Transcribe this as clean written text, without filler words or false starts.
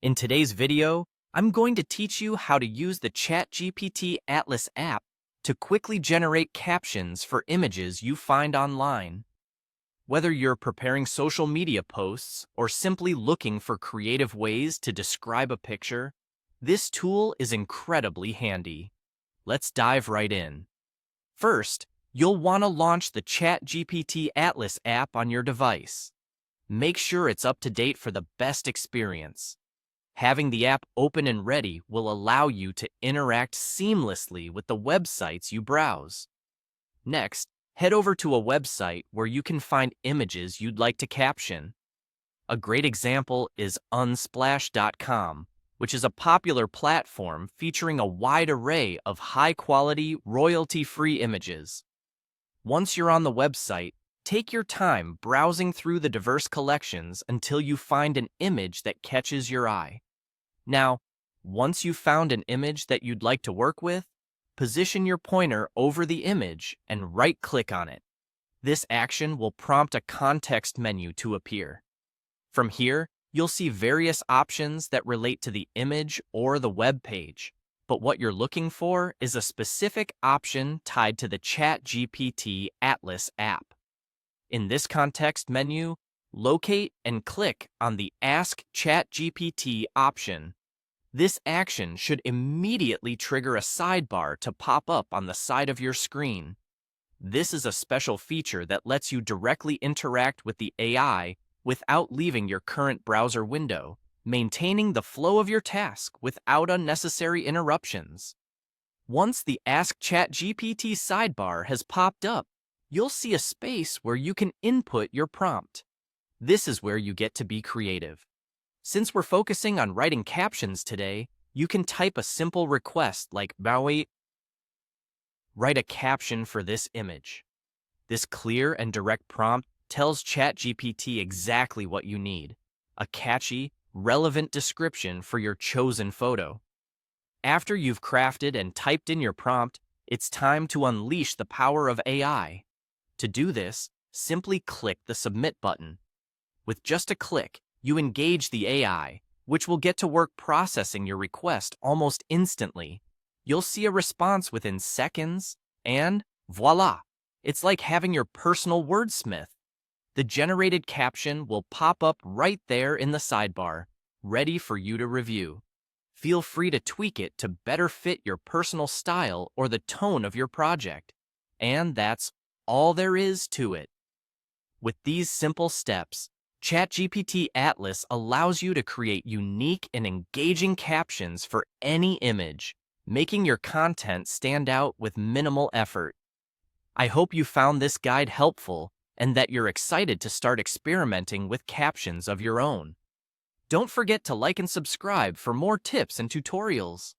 In today's video, I'm going to teach you how to use the ChatGPT Atlas app to quickly generate captions for images you find online. Whether you're preparing social media posts or simply looking for creative ways to describe a picture, this tool is incredibly handy. Let's dive right in. First, you'll want to launch the ChatGPT Atlas app on your device. Make sure it's up to date for the best experience. Having the app open and ready will allow you to interact seamlessly with the websites you browse. Next, head over to a website where you can find images you'd like to caption. A great example is unsplash.com, which is a popular platform featuring a wide array of high-quality, royalty-free images. Once you're on the website, take your time browsing through the diverse collections until you find an image that catches your eye. Now, once you've found an image that you'd like to work with, position your pointer over the image and right-click on it. This action will prompt a context menu to appear. From here, you'll see various options that relate to the image or the web page, but what you're looking for is a specific option tied to the ChatGPT Atlas app. In this context menu, locate and click on the Ask ChatGPT option. This action should immediately trigger a sidebar to pop up on the side of your screen. This is a special feature that lets you directly interact with the AI without leaving your current browser window, maintaining the flow of your task without unnecessary interruptions. Once the Ask ChatGPT sidebar has popped up, you'll see a space where you can input your prompt. This is where you get to be creative. Since we're focusing on writing captions today, you can type a simple request like write a caption for this image. This clear and direct prompt tells ChatGPT exactly what you need, a catchy, relevant description for your chosen photo. After you've crafted and typed in your prompt, it's time to unleash the power of AI. To do this, simply click the Submit button. With just a click, you engage the AI, which will get to work processing your request almost instantly. You'll see a response within seconds, and voila! It's like having your personal wordsmith. The generated caption will pop up right there in the sidebar, ready for you to review. Feel free to tweak it to better fit your personal style or the tone of your project. And that's all there is to it. With these simple steps, ChatGPT Atlas allows you to create unique and engaging captions for any image, making your content stand out with minimal effort. I hope you found this guide helpful and that you're excited to start experimenting with captions of your own. Don't forget to like and subscribe for more tips and tutorials.